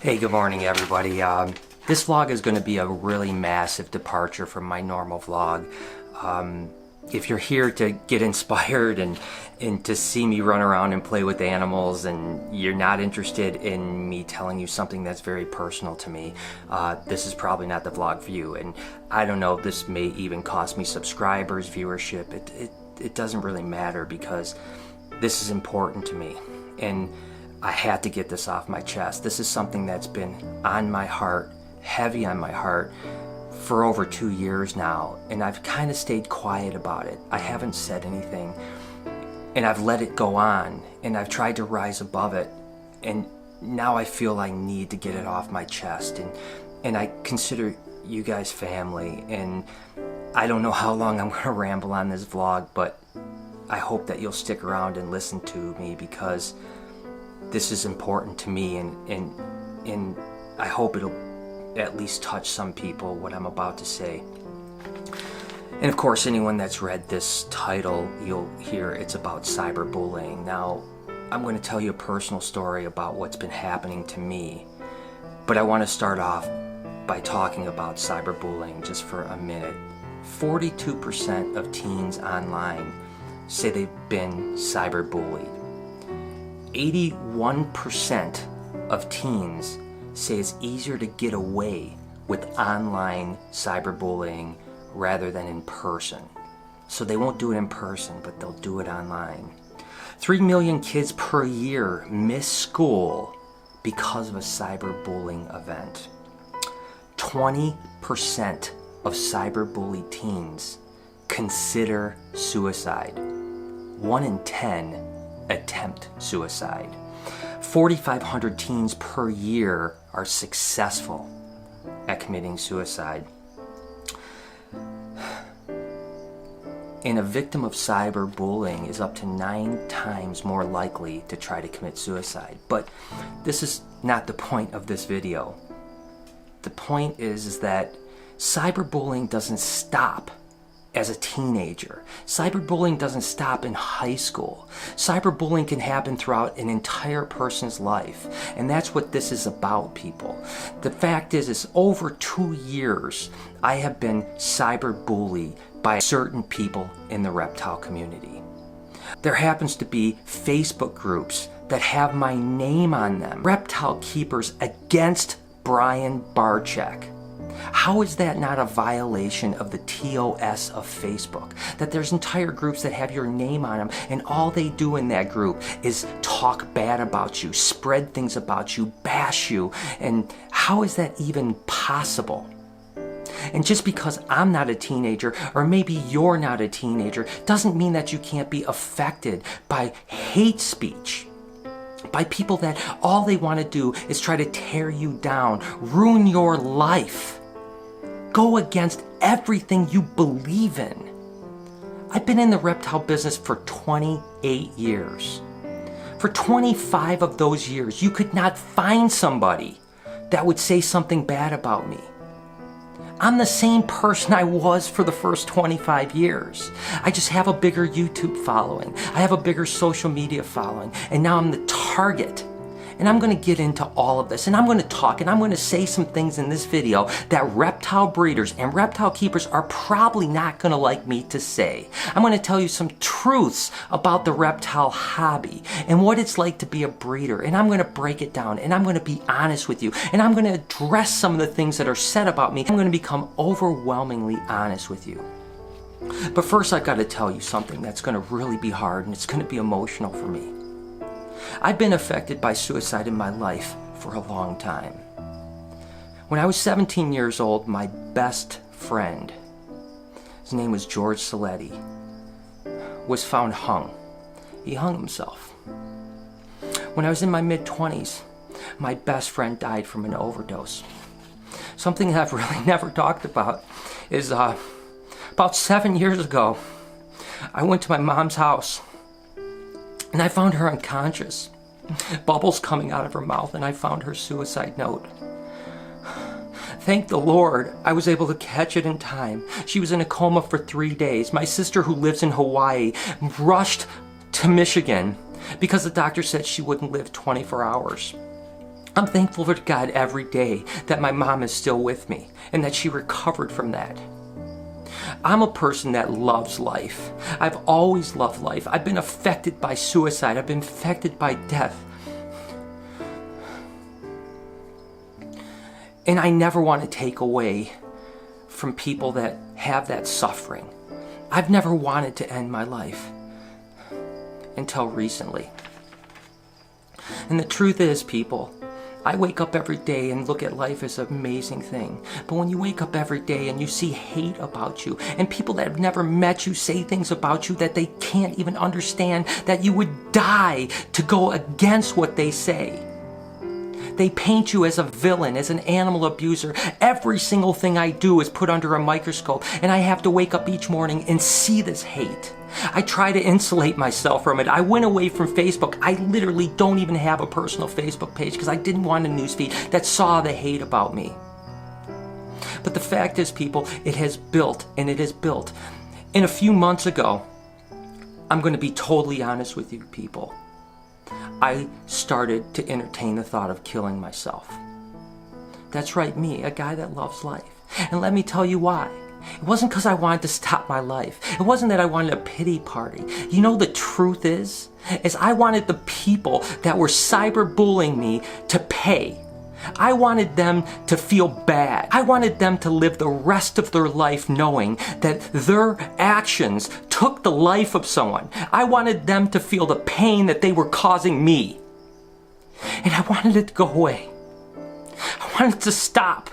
Hey, good morning everybody. This vlog is going to be a really massive departure from my normal vlog. If you're here to get inspired and to see me run around and play with animals, and you're not interested in me telling you something that's very personal to me, this is probably not the vlog for you. And I don't know, this may even cost me subscribers, viewership. It doesn't really matter, because this is important to me and I had to get this off my chest. This is something that's been on my heart, heavy on my heart, for over 2 years now, and I've kind of stayed quiet about it. I haven't said anything, and I've let it go on, and I've tried to rise above it, and now I feel I need to get it off my chest, and I consider you guys family, and I don't know how long I'm gonna ramble on this vlog, but I hope that you'll stick around and listen to me, because this is important to me, and I hope it'll at least touch some people, what I'm about to say. And of course, anyone that's read this title, you'll hear it's about cyberbullying. Now, I'm going to tell you a personal story about what's been happening to me, but I want to start off by talking about cyberbullying just for a minute. 42% of teens online say they've been cyberbullied. 81% of teens say it's easier to get away with online cyberbullying rather than in person. So they won't do it in person, but they'll do it online. 3 million kids per year miss school because of a cyberbullying event. 20% of cyberbullied teens consider suicide. 1 in 10 attempt suicide. 4,500 teens per year are successful at committing suicide. And a victim of cyberbullying is up to 9 times more likely to try to commit suicide. But this is not the point of this video. The point is that cyberbullying doesn't stop as a teenager. Cyberbullying doesn't stop in high school. Cyberbullying can happen throughout an entire person's life. And that's what this is about, people. The fact is over 2 years, I have been cyberbullied by certain people in the reptile community. There happens to be Facebook groups that have my name on them. Reptile Keepers Against Brian Barczyk. How is that not a violation of the TOS of Facebook? That there's entire groups that have your name on them, and all they do in that group is talk bad about you, spread things about you, bash you, and how is that even possible? And just because I'm not a teenager, or maybe you're not a teenager, doesn't mean that you can't be affected by hate speech. By people that all they want to do is try to tear you down, ruin your life, go against everything you believe in. I've been in the reptile business for 28 years. For 25 of those years, you could not find somebody that would say something bad about me. I'm the same person I was for the first 25 years. I just have a bigger YouTube following. I have a bigger social media following. And now I'm the target. And I'm going to get into all of this. And I'm going to talk and I'm going to say some things in this video that reptile breeders and reptile keepers are probably not going to like me to say. I'm going to tell you some truths about the reptile hobby and what it's like to be a breeder. And I'm going to break it down and I'm going to be honest with you. And I'm going to address some of the things that are said about me. I'm going to become overwhelmingly honest with you. But first, I've got to tell you something that's going to really be hard, and it's going to be emotional for me. I've been affected by suicide in my life for a long time. When I was 17 years old, my best friend, his name was George Saletti, was found hung. He hung himself. When I was in my mid-20s, my best friend died from an overdose. Something that I've really never talked about is about 7 years ago, I went to my mom's house and I found her unconscious, bubbles coming out of her mouth, and I found her suicide note. Thank the Lord, I was able to catch it in time. She was in a coma for 3 days. My sister, who lives in Hawaii, rushed to Michigan because the doctor said she wouldn't live 24 hours. I'm thankful for God every day that my mom is still with me and that she recovered from that. I'm a person that loves life. I've always loved life. I've been affected by suicide. I've been affected by death. And I never want to take away from people that have that suffering. I've never wanted to end my life until recently. And the truth is, people, I wake up every day and look at life as an amazing thing. But when you wake up every day and you see hate about you, and people that have never met you say things about you that they can't even understand, that you would die to go against what they say. They paint you as a villain, as an animal abuser. Every single thing I do is put under a microscope, and I have to wake up each morning and see this hate. I try to insulate myself from it. I went away from Facebook. I literally don't even have a personal Facebook page because I didn't want a newsfeed that saw the hate about me. But the fact is, people, it has built, and it has built. And a few months ago, I'm going to be totally honest with you, people. I started to entertain the thought of killing myself. That's right, me, a guy that loves life. And let me tell you why. It wasn't because I wanted to stop my life. It wasn't that I wanted a pity party. You know, the truth is I wanted the people that were cyberbullying me to pay. I wanted them to feel bad. I wanted them to live the rest of their life knowing that their actions took the life of someone. I wanted them to feel the pain that they were causing me. And I wanted it to go away. I wanted it to stop.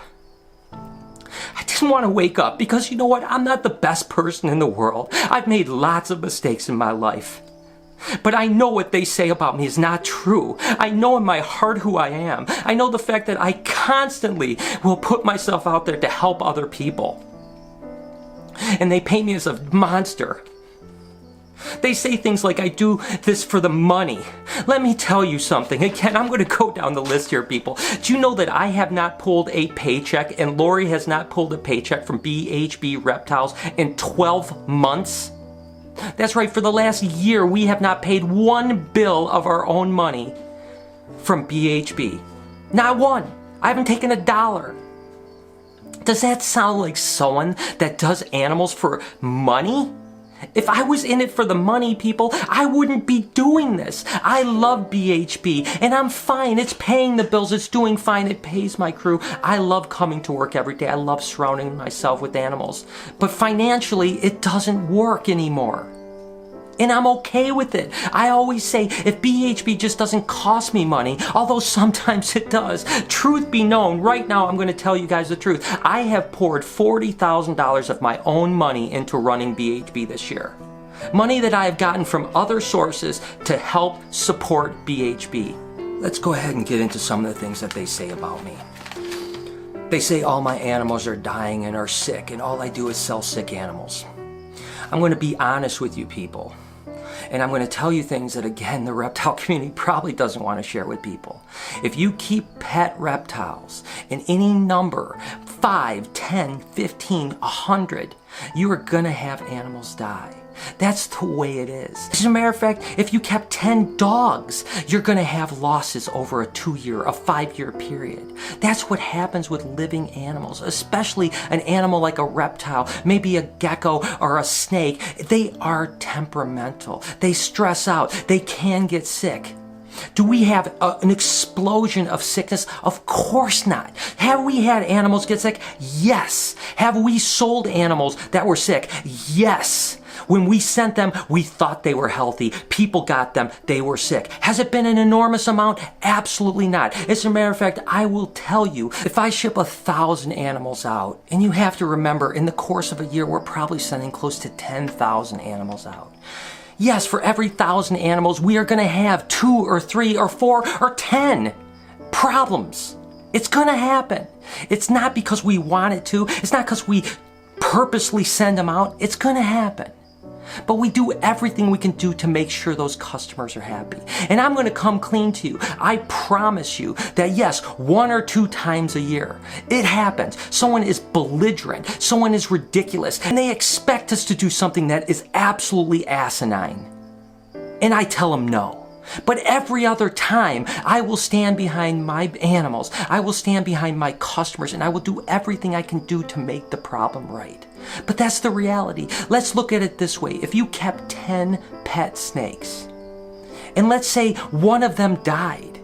I didn't want to wake up because, you know what? I'm not the best person in the world. I've made lots of mistakes in my life. But I know what they say about me is not true. I know in my heart who I am. I know the fact that I constantly will put myself out there to help other people. And they paint me as a monster. They say things like I do this for the money. Let me tell you something. Again, I'm going to go down the list here, people. Do you know that I have not pulled a paycheck and Lori has not pulled a paycheck from BHB Reptiles in 12 months? That's right, for the last year, we have not paid one bill of our own money from BHB. Not one. I haven't taken $1. Does that sound like someone that does animals for money? If I was in it for the money, people, I wouldn't be doing this. I love BHB, and I'm fine. It's paying the bills. It's doing fine. It pays my crew. I love coming to work every day. I love surrounding myself with animals. But financially, it doesn't work anymore. And I'm okay with it. I always say, if BHB just doesn't cost me money, although sometimes it does, truth be known, right now I'm going to tell you guys the truth. I have poured $40,000 of my own money into running BHB this year. Money that I have gotten from other sources to help support BHB. Let's go ahead and get into some of the things that they say about me. They say all my animals are dying and are sick, and all I do is sell sick animals. I'm going to be honest with you, people. And I'm going to tell you things that, again, the reptile community probably doesn't want to share with people. If you keep pet reptiles in any number, 5, 10, 15, 100, you are going to have animals die. That's the way it is. As a matter of fact, if you kept 10 dogs, you're going to have losses over a 2-year, a 5-year period. That's what happens with living animals, especially an animal like a reptile, maybe a gecko or a snake. They are temperamental. They stress out. They can get sick. Do we have an explosion of sickness? Of course not. Have we had animals get sick? Yes. Have we sold animals that were sick? Yes. When we sent them, we thought they were healthy. People got them. They were sick. Has it been an enormous amount? Absolutely not. As a matter of fact, I will tell you, if I ship 1,000 animals out, and you have to remember, in the course of a year, we're probably sending close to 10,000 animals out. Yes, for every 1,000 animals, we are going to have 2 or 3 or 4 or 10 problems. It's going to happen. It's not because we want it to. It's not because we purposely send them out. It's going to happen. But we do everything we can do to make sure those customers are happy. And I'm going to come clean to you. I promise you that yes, 1 or 2 times a year, it happens. Someone is belligerent. Someone is ridiculous. And they expect us to do something that is absolutely asinine. And I tell them no. But every other time, I will stand behind my animals, I will stand behind my customers, and I will do everything I can do to make the problem right. But that's the reality. Let's look at it this way. If you kept 10 pet snakes, and let's say one of them died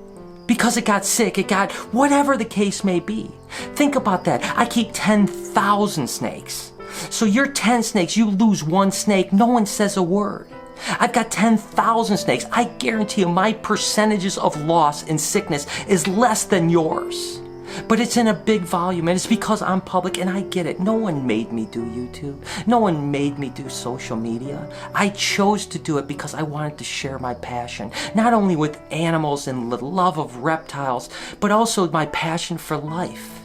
because it got sick, it got whatever the case may be. Think about that. I keep 10,000 snakes. So your 10 snakes, you lose one snake, no one says a word. I've got 10,000 snakes. I guarantee you my percentages of loss and sickness is less than yours. But it's in a big volume, and it's because I'm public, and I get it. No one made me do YouTube. No one made me do social media. I chose to do it because I wanted to share my passion, not only with animals and the love of reptiles, but also my passion for life.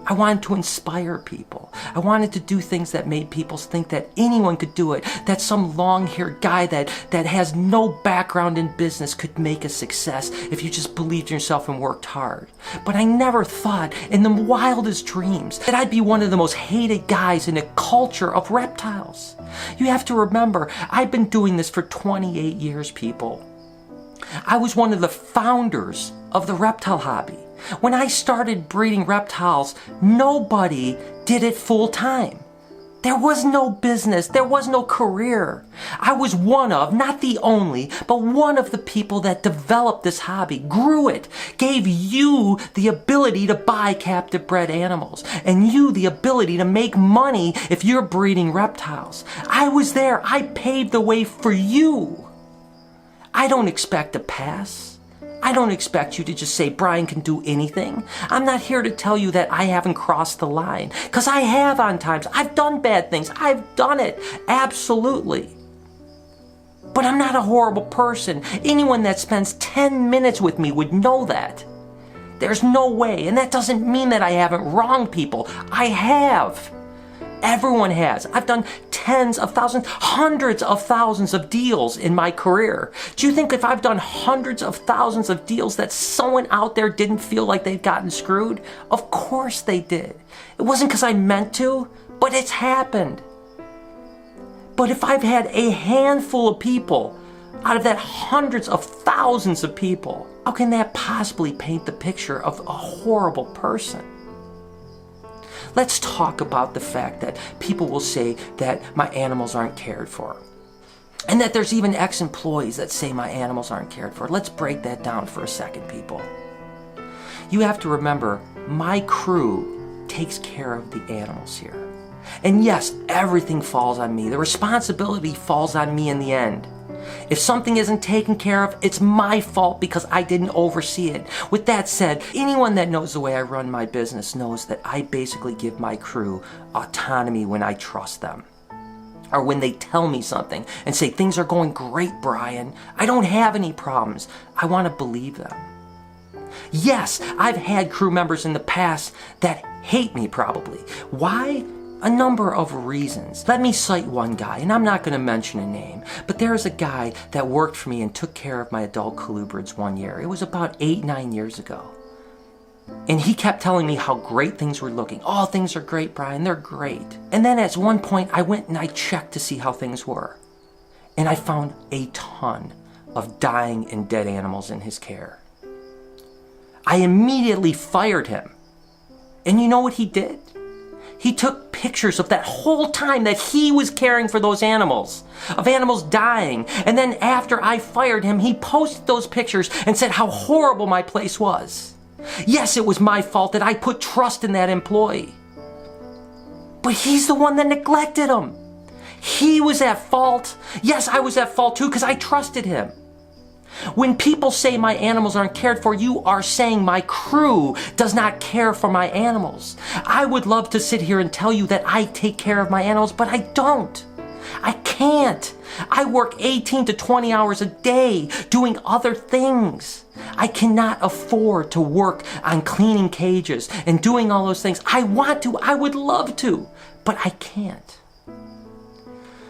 I wanted to inspire people. I wanted to do things that made people think that anyone could do it, that some long-haired guy that has no background in business could make a success if you just believed in yourself and worked hard. But I never thought in the wildest dreams that I'd be one of the most hated guys in a culture of reptiles. You have to remember, I've been doing this for 28 years, people. I was one of the founders of the reptile hobby. When I started breeding reptiles, nobody did it full time. There was no business, there was no career. I was one of, not the only, but one of the people that developed this hobby, grew it, gave you the ability to buy captive bred animals, and you the ability to make money if you're breeding reptiles. I was there, I paved the way for you. I don't expect a pass. I don't expect you to just say, Brian can do anything. I'm not here to tell you that I haven't crossed the line, because I have on times. I've done bad things. I've done it. Absolutely. But I'm not a horrible person. Anyone that spends 10 minutes with me would know that. There's no way. And that doesn't mean that I haven't wronged people. I have. Everyone has. I've done tens of thousands, hundreds of thousands of deals in my career. Do you think if I've done hundreds of thousands of deals that someone out there didn't feel like they'd gotten screwed? Of course they did. It wasn't because I meant to, but it's happened. But if I've had a handful of people out of that hundreds of thousands of people, how can that possibly paint the picture of a horrible person? Let's talk about the fact that people will say that my animals aren't cared for. And that there's even ex-employees that say my animals aren't cared for. Let's break that down for a second, people. You have to remember, my crew takes care of the animals here. And yes, everything falls on me. The responsibility falls on me in the end. If something isn't taken care of, it's my fault because I didn't oversee it. With that said, anyone that knows the way I run my business knows that I basically give my crew autonomy when I trust them. Or when they tell me something and say, things are going great, Brian. I don't have any problems. I want to believe them. Yes, I've had crew members in the past that hate me probably. Why? A number of reasons. Let me cite one guy, and I'm not going to mention a name, but there is a guy that worked for me and took care of my adult colubrids one year. It was about 8-9 years ago. And he kept telling me how great things were looking. Oh, things are great, Brian, they're great. And then at one point, I went and I checked to see how things were. And I found a ton of dying and dead animals in his care. I immediately fired him. And you know what he did? He took pictures of that whole time that he was caring for those animals, of animals dying. And then after I fired him, he posted those pictures and said how horrible my place was. Yes, it was my fault that I put trust in that employee. But he's the one that neglected him. He was at fault. Yes, I was at fault too because I trusted him. When people say my animals aren't cared for, you are saying my crew does not care for my animals. I would love to sit here and tell you that I take care of my animals, but I don't. I can't. I work 18 to 20 hours a day doing other things. I cannot afford to work on cleaning cages and doing all those things. I want to, I would love to, but I can't.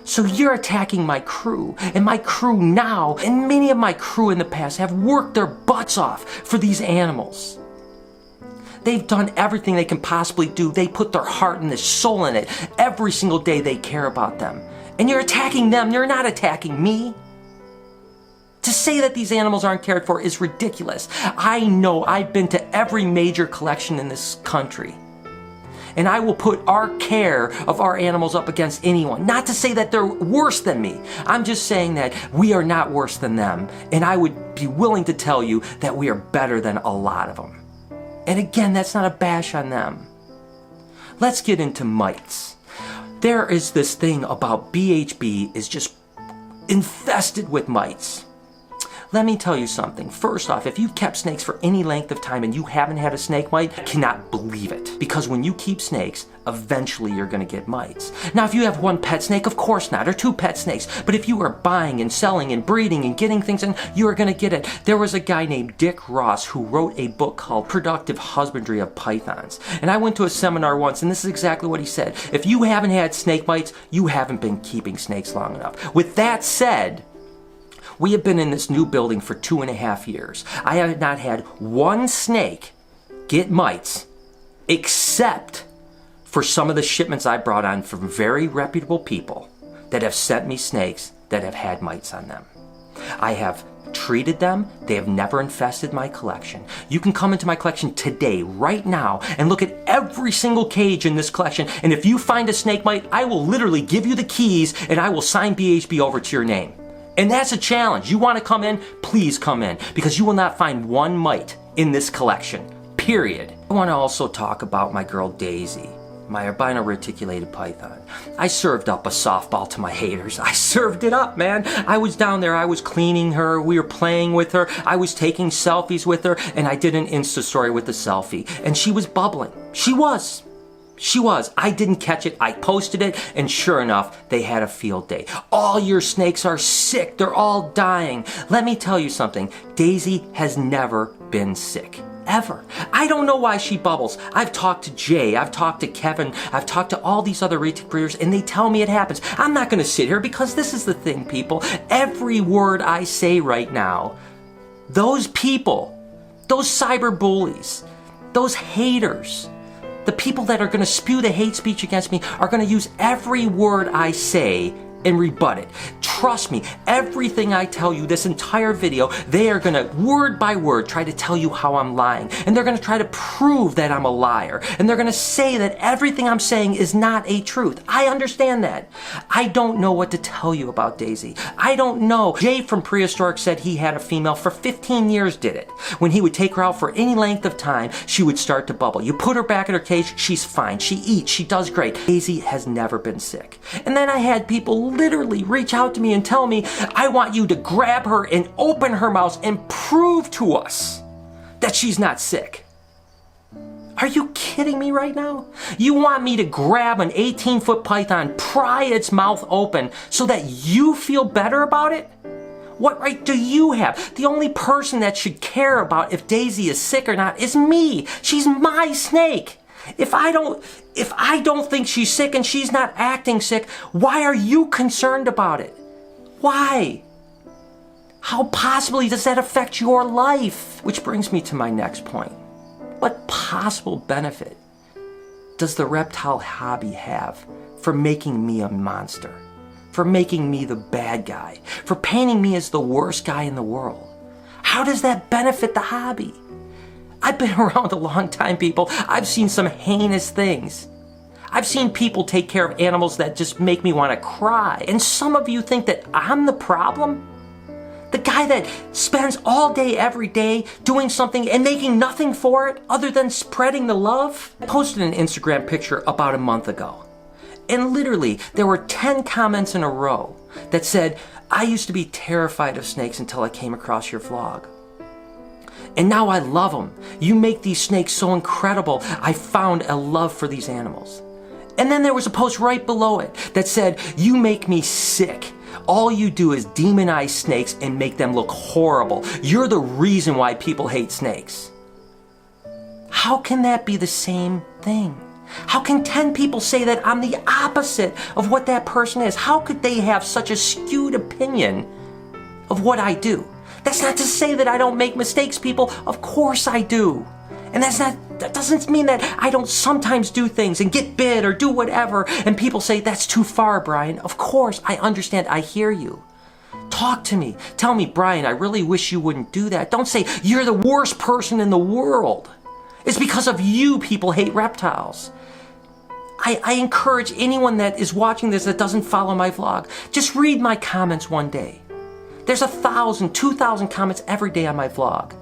So you're attacking my crew, and my crew now, and many of my crew in the past have worked their butts off for these animals. They've done everything they can possibly do. They put their heart and their soul in it. Every single day they care about them. And you're attacking them, you're not attacking me. To say that these animals aren't cared for is ridiculous. I know I've been to every major collection in this country. And I will put our care of our animals up against anyone. Not to say that they're worse than me. I'm just saying that we are not worse than them. And I would be willing to tell you that we are better than a lot of them. And again, that's not a bash on them. Let's get into mites. There is this thing about BHB is just infested with mites. Let me tell you something. First off, if you've kept snakes for any length of time and you haven't had a snake mite, I cannot believe it. Because when you keep snakes, eventually you're going to get mites. Now, if you have one pet snake, of course not, or two pet snakes. But if you are buying and selling and breeding and getting things in, you are going to get it. There was a guy named Dick Ross who wrote a book called Productive Husbandry of Pythons. And I went to a seminar once, and this is exactly what he said. If you haven't had snake mites, you haven't been keeping snakes long enough. With that said, we have been in this new building for 2.5 years. I have not had one snake get mites, except for some of the shipments I brought on from very reputable people that have sent me snakes that have had mites on them. I have treated them. They have never infested my collection. You can come into my collection today, right now, and look at every single cage in this collection. And if you find a snake mite, I will literally give you the keys and I will sign BHB over to your name. And that's a challenge. You want to come in? Please come in, because you will not find one mite in this collection, period. I want to also talk about my girl Daisy, my albino reticulated python. I served up a softball to my haters. I served it up, man. I was down there, I was cleaning her, we were playing with her, I was taking selfies with her, and I did an Insta story with the selfie. And she was bubbling. She was. I didn't catch it. I posted it, and sure enough, they had a field day. All your snakes are sick. They're all dying. Let me tell you something. Daisy has never been sick. Ever. I don't know why she bubbles. I've talked to Jay, I've talked to Kevin, I've talked to all these other retic breeders, and they tell me it happens. I'm not going to sit here, because this is the thing, people. Every word I say right now, those people, those cyber bullies, those haters, the people that are going to spew the hate speech against me are going to use every word I say and rebut it. Trust me, everything I tell you, this entire video, they are going to, word by word, try to tell you how I'm lying. And they're going to try to prove that I'm a liar. And they're going to say that everything I'm saying is not a truth. I understand that. I don't know what to tell you about Daisy. I don't know. Jay from Prehistoric said he had a female for 15 years did it. When he would take her out for any length of time, she would start to bubble. You put her back in her cage, she's fine. She eats, she does great. Daisy has never been sick. And then I had people literally reach out to me and tell me, I want you to grab her and open her mouth and prove to us that she's not sick. Are you kidding me right now? You want me to grab an 18-foot python, pry its mouth open so that you feel better about it? What right do you have? The only person that should care about if Daisy is sick or not is me. She's my snake. If I don't think she's sick and she's not acting sick, why are you concerned about it? Why? How possibly does that affect your life? Which brings me to my next point. What possible benefit does the reptile hobby have for making me a monster? For making me the bad guy? For painting me as the worst guy in the world? How does that benefit the hobby? I've been around a long time, people. I've seen some heinous things. I've seen people take care of animals that just make me want to cry. And some of you think that I'm the problem? The guy that spends all day, every day, doing something and making nothing for it other than spreading the love? I posted an Instagram picture about a month ago. And literally, there were 10 comments in a row that said, I used to be terrified of snakes until I came across your vlog. And now I love them. You make these snakes so incredible. I found a love for these animals. And then there was a post right below it that said, you make me sick. All you do is demonize snakes and make them look horrible. You're the reason why people hate snakes. How can that be the same thing? How can 10 people say that I'm the opposite of what that person is? How could they have such a skewed opinion of what I do? That's not to say that I don't make mistakes, people. Of course I do. And that doesn't mean that I don't sometimes do things and get bit or do whatever. And people say, that's too far, Brian. Of course, I understand. I hear you. Talk to me. Tell me, Brian, I really wish you wouldn't do that. Don't say, you're the worst person in the world. It's because of you people hate reptiles. I encourage anyone that is watching this that doesn't follow my vlog, just read my comments one day. There's 1,000, 2,000 comments every day on my vlog.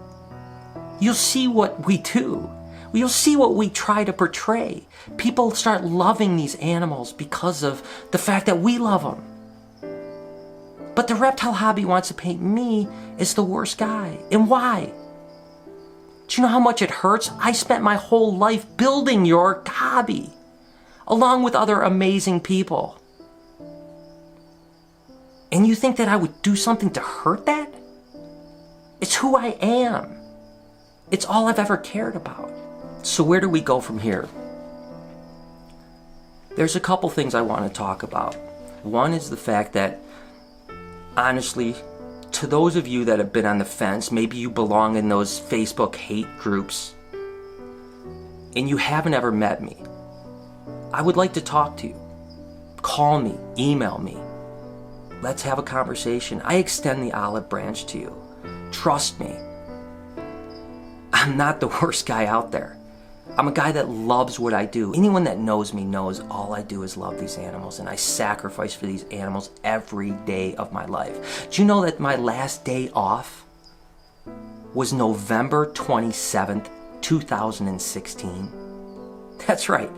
You'll see what we do. You'll see what we try to portray. People start loving these animals because of the fact that we love them. But the reptile hobby wants to paint me as the worst guy. And why? Do you know how much it hurts? I spent my whole life building your hobby, along with other amazing people. And you think that I would do something to hurt that? It's who I am. It's all I've ever cared about. So where do we go from here? There's a couple things I want to talk about. One is the fact that, honestly, to those of you that have been on the fence, maybe you belong in those Facebook hate groups, and you haven't ever met me, I would like to talk to you. Call me, email me. Let's have a conversation. I extend the olive branch to you. Trust me. I'm not the worst guy out there. I'm a guy that loves what I do. Anyone that knows me knows all I do is love these animals, and I sacrifice for these animals every day of my life. Do you know that my last day off was November 27th, 2016? That's right,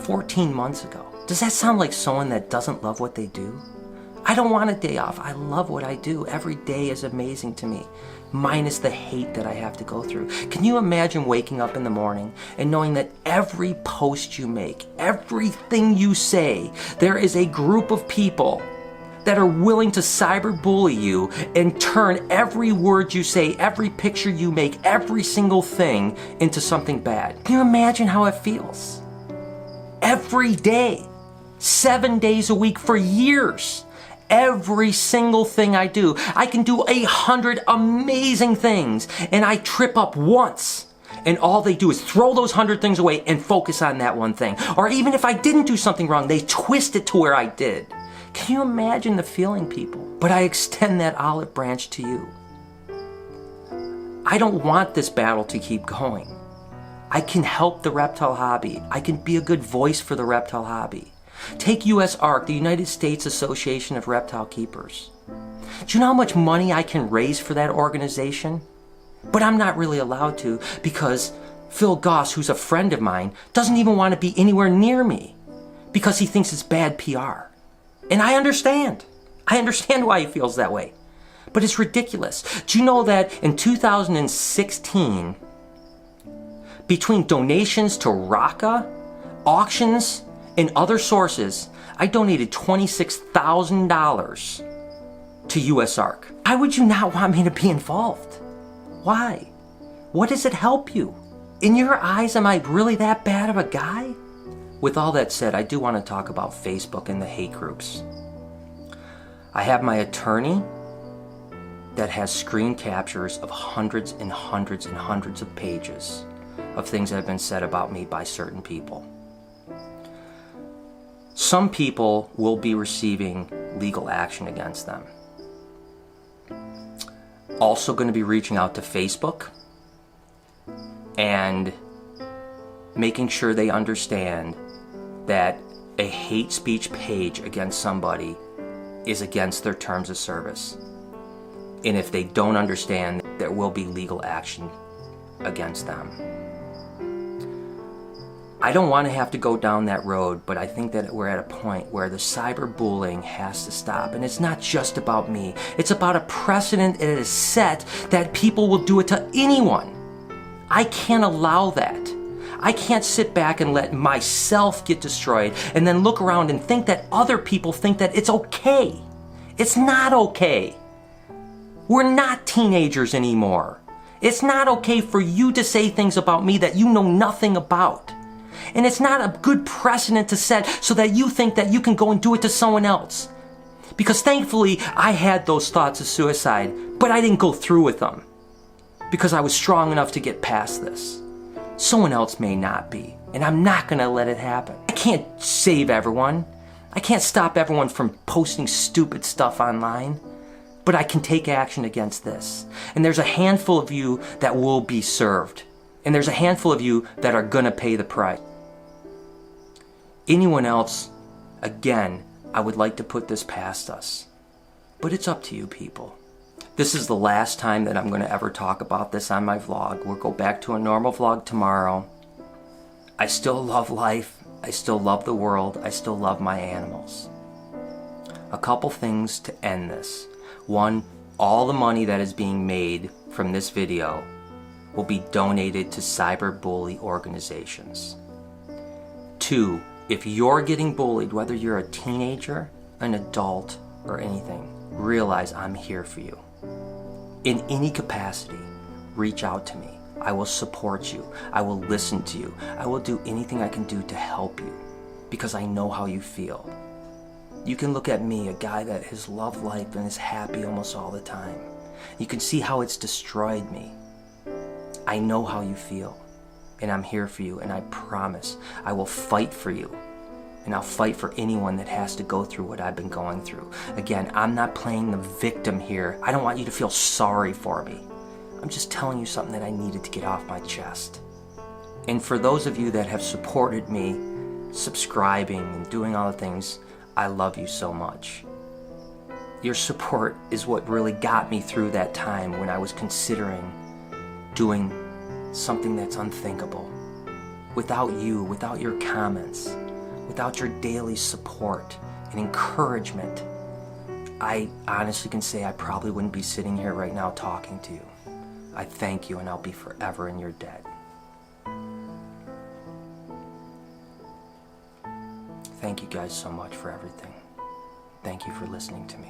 14 months ago. Does that sound like someone that doesn't love what they do? I don't want a day off. I love what I do. Every day is amazing to me, minus the hate that I have to go through. Can you imagine waking up in the morning and knowing that every post you make, everything you say, there is a group of people that are willing to cyberbully you and turn every word you say, every picture you make, every single thing into something bad? Can you imagine how it feels? Every day, 7 days a week for years. Every single thing I do. I can do 100 amazing things, and I trip up once, and all they do is throw those 100 things away and focus on that one thing. Or even if I didn't do something wrong, they twist it to where I did. Can you imagine the feeling, people? But I extend that olive branch to you. I don't want this battle to keep going. I can help the reptile hobby. I can be a good voice for the reptile hobby. Take USARK, the United States Association of Reptile Keepers. Do you know how much money I can raise for that organization? But I'm not really allowed to because Phil Goss, who's a friend of mine, doesn't even want to be anywhere near me because he thinks it's bad PR. And I understand. I understand why he feels that way. But it's ridiculous. Do you know that in 2016, between donations to RACA, auctions, and other sources, I donated $26,000 to USARK. Why would you not want me to be involved? Why? What does it help you? In your eyes, am I really that bad of a guy? With all that said, I do want to talk about Facebook and the hate groups. I have my attorney that has screen captures of hundreds and hundreds and hundreds of pages of things that have been said about me by certain people. Some people will be receiving legal action against them. Also going to be reaching out to Facebook and making sure they understand that a hate speech page against somebody is against their terms of service. And if they don't understand, there will be legal action against them. I don't want to have to go down that road, but I think that we're at a point where the cyberbullying has to stop. And it's not just about me. It's about a precedent that is set that people will do it to anyone. I can't allow that. I can't sit back and let myself get destroyed and then look around and think that other people think that it's okay. It's not okay. We're not teenagers anymore. It's not okay for you to say things about me that you know nothing about. And it's not a good precedent to set so that you think that you can go and do it to someone else. Because thankfully, I had those thoughts of suicide, but I didn't go through with them. Because I was strong enough to get past this. Someone else may not be, and I'm not going to let it happen. I can't save everyone. I can't stop everyone from posting stupid stuff online. But but I can take action against this. And there's a handful of you that will be served. And there's a handful of you that are gonna pay the price. Anyone else, again, I would like to put this past us. But it's up to you people. This is the last time that I'm gonna ever talk about this on my vlog. We'll go back to a normal vlog tomorrow. I still love life. I still love the world. I still love my animals. A couple things to end this. One, all the money that is being made from this video will be donated to cyberbully organizations. Two, if you're getting bullied, whether you're a teenager, an adult, or anything, realize I'm here for you. In any capacity, reach out to me. I will support you. I will listen to you. I will do anything I can do to help you because I know how you feel. You can look at me, a guy that has loved life and is happy almost all the time. You can see how it's destroyed me. I know how you feel, and I'm here for you, and I promise I will fight for you, and I'll fight for anyone that has to go through what I've been going through. Again, I'm not playing the victim here. I don't want you to feel sorry for me. I'm just telling you something that I needed to get off my chest. And for those of you that have supported me, subscribing and doing all the things, I love you so much. Your support is what really got me through that time when I was considering doing something that's unthinkable. Without you, without your comments, without your daily support and encouragement, I honestly can say I probably wouldn't be sitting here right now talking to you. I thank you, and I'll be forever in your debt. Thank you guys so much for everything. Thank you for listening to me.